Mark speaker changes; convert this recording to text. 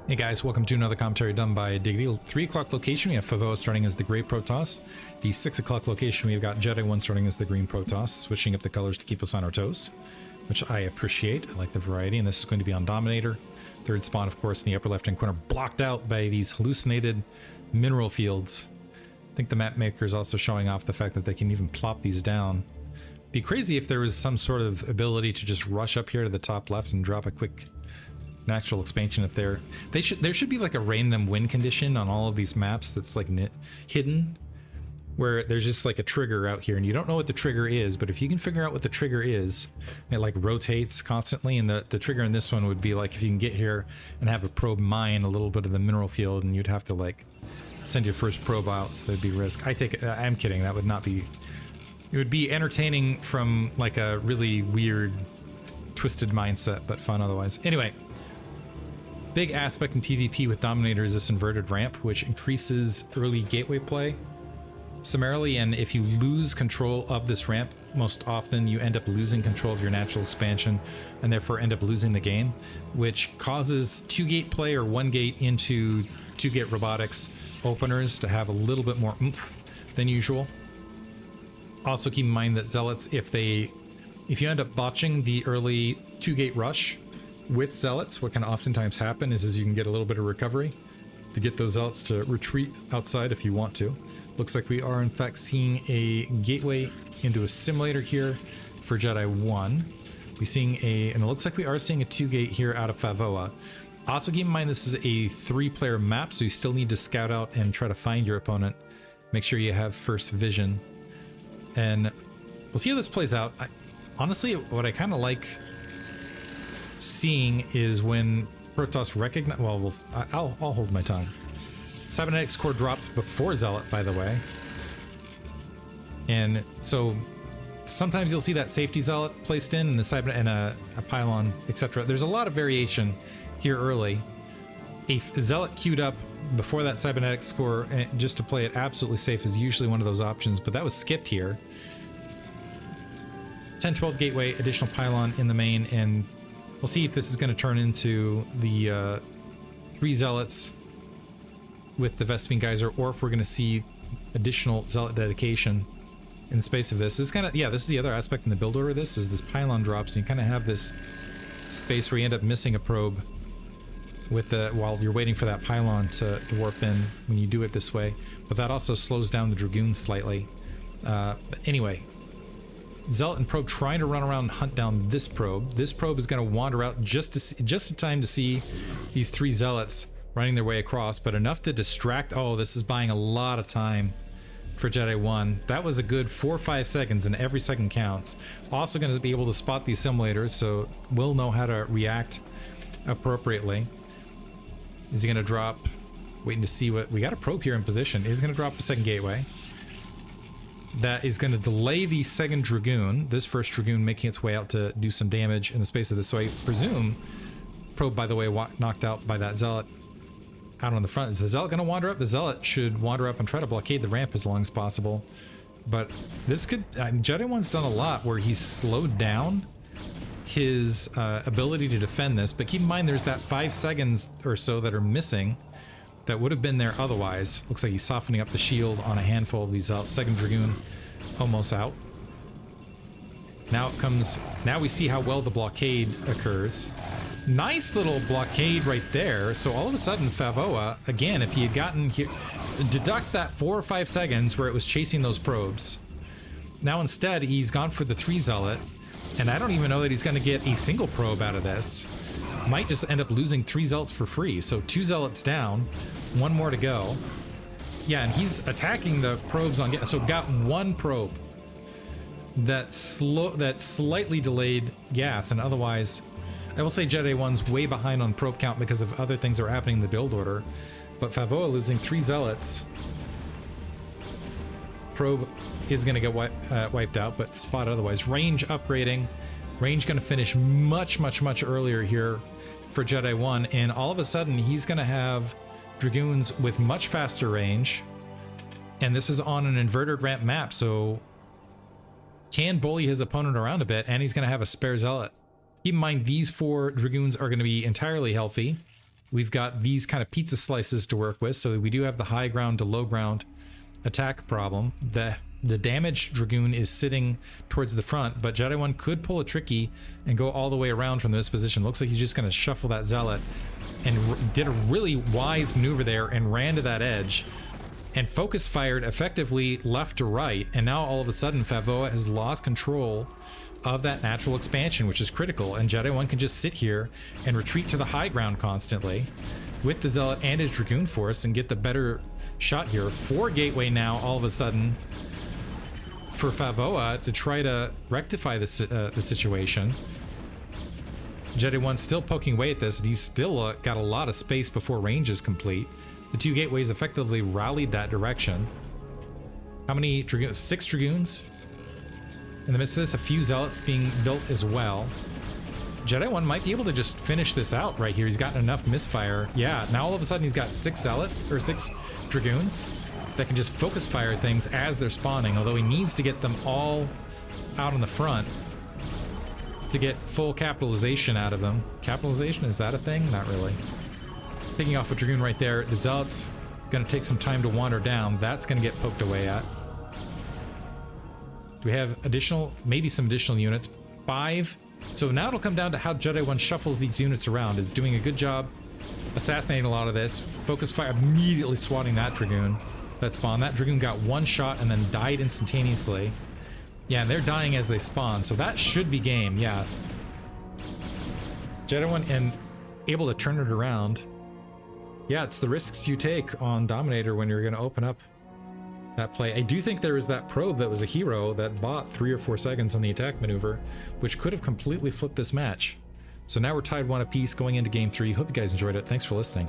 Speaker 1: Hey guys, welcome to another commentary done by Diggity. 3 o'clock location, we have Favorit starting as the gray Protoss. The 6 o'clock location, we've got Jedi 1 starting as the green Protoss, switching up the colors to keep us on our toes, which I appreciate. I like the variety, and this is going to be on Dominator. Third spawn, of course, in the upper left-hand corner, blocked out by these hallucinated mineral fields. I think the map maker is also showing off the fact that they can even plop these down. Be crazy if there was some sort of ability to just rush up here to the top left and drop a quick natural expansion up there. There should be like a random win condition on all of these maps that's like hidden, where there's just like a trigger out here and you don't know what the trigger is, but if you can figure out what the trigger is, it like rotates constantly, and the trigger in this one would be like if you can get here and have a probe mine a little bit of the mineral field, and you'd have to like send your first probe out, so there'd be risk. I'm kidding, that would not be, it would be entertaining from like a really weird twisted mindset, but fun otherwise. Anyway, big aspect in PvP with Dominator is this inverted ramp, which increases early gateway play summarily, and if you lose control of this ramp, most often you end up losing control of your natural expansion and therefore end up losing the game, which causes 2-gate play or 1-gate into 2-gate robotics openers to have a little bit more oomph than usual. Also keep in mind that Zealots, if you end up botching the early 2-gate rush with Zealots, what can oftentimes happen is you can get a little bit of recovery to get those Zealots to retreat outside if you want to. Looks like we are in fact seeing a gateway into a simulator here for Jedi 1. And it looks like we are seeing a 2-gate here out of Favorit. Also keep in mind this is a 3-player map, so you still need to scout out and try to find your opponent. Make sure you have first vision. And we'll see how this plays out. Honestly, what I kind of like seeing is when Protoss recognize, well, I'll hold my tongue. Cybernetics core dropped before Zealot, by the way, and so sometimes you'll see that safety Zealot placed in the and a pylon, etc. There's a lot of variation here early. A Zealot queued up before that Cybernetics core, just to play it absolutely safe, is usually one of those options, but that was skipped here. 10-12 gateway, additional pylon in the main, and we'll see if this is going to turn into the 3 Zealots with the Vespene Geyser, or if we're going to see additional Zealot dedication in the space of this. This is kind of, yeah, this is the other aspect in the build order of this, is this pylon drops, and you kind of have this space where you end up missing a probe with while you're waiting for that pylon to warp in when you do it this way. But that also slows down the Dragoons slightly. But anyway, Zealot and probe trying to run around and hunt down this probe. This probe is going to wander out just in time to see these 3 Zealots running their way across, but enough to distract. Oh, this is buying a lot of time for Jedi 1. That was a good 4 or 5 seconds, and every second counts. Also going to be able to spot the assimilators, so we'll know how to react appropriately. Is he going to drop? Waiting to see what... We got a probe here in position. He's going to drop a second gateway. That is going to delay the second Dragoon. This first Dragoon making its way out to do some damage in the space of this. So I presume probe, by the way, knocked out by that Zealot out on the front. Is the Zealot going to wander up? The Zealot should wander up and try to blockade the ramp as long as possible. But this could... Jedi 1's done a lot where he's slowed down his ability to defend this. But keep in mind there's that 5 seconds or so that are missing that would have been there otherwise. Looks like he's softening up the shield on a handful of these Zealots. Second Dragoon almost out. Now it comes... Now we see how well the blockade occurs. Nice little blockade right there. So all of a sudden, Favorit, again, if he had gotten here... Deduct that 4 or 5 seconds where it was chasing those probes. Now instead, he's gone for the 3 Zealot, and I don't even know that he's going to get a single probe out of this. Might just end up losing 3 Zealots for free. So 2 Zealots down, 1 more to go. Yeah, and he's attacking the probes on... So got 1 probe that slightly delayed gas, and otherwise... I will say Jedi 1's way behind on probe count because of other things that are happening in the build order. But Favorit losing 3 Zealots. Probe is going to get wiped out, but spot otherwise. Range upgrading. Range going to finish much, much, much earlier here for Jedi 1. And all of a sudden, he's going to have Dragoons with much faster range. And this is on an inverted ramp map, so can bully his opponent around a bit, and he's going to have a spare Zealot. Keep in mind, these 4 Dragoons are going to be entirely healthy. we've got these kind of pizza slices to work with, so we do have the high ground to low ground attack problem. The damaged Dragoon is sitting towards the front, but Jedi One could pull a tricky and go all the way around from this position. Looks like he's just going to shuffle that Zealot, and did a really wise maneuver there and ran to that edge and focus fired effectively left to right. And now all of a sudden Favorit has lost control of that natural expansion, which is critical, and Jedi One can just sit here and retreat to the high ground constantly with the Zealot and his Dragoon force and get the better shot here. 4 gateway now all of a sudden for Favorit to try to rectify the situation. Jedi One's still poking away at this, and he's still got a lot of space before range is complete. The 2 gateways effectively rallied that direction. How many Dragoons? 6 Dragoons? In the midst of this, a few Zealots being built as well. Jedi One might be able to just finish this out right here. He's gotten enough misfire. Yeah, now all of a sudden he's got 6 Zealots, or 6 Dragoons that can just focus fire things as they're spawning, although he needs to get them all out on the front to get full capitalization out of them. Capitalization, is that a thing? Not really. Picking off a Dragoon right there. The Zealot's gonna take some time to wander down. That's gonna get poked away at. Do we have additional, maybe some additional units? 5. So now it'll come down to how Jedi One shuffles these units around. Is doing a good job assassinating a lot of this. Focus fire, immediately swatting that Dragoon that spawned. That Dragoon got 1 shot and then died instantaneously. Yeah, and they're dying as they spawn, so that should be game. Yeah, Jedi One and able to turn it around. Yeah, it's the risks you take on Dominator when you're going to open up that play. I do think there was that probe that was a hero that bought 3 or 4 seconds on the attack maneuver, which could have completely flipped this match. So now we're tied 1 apiece going into game 3. Hope you guys enjoyed it. Thanks for listening.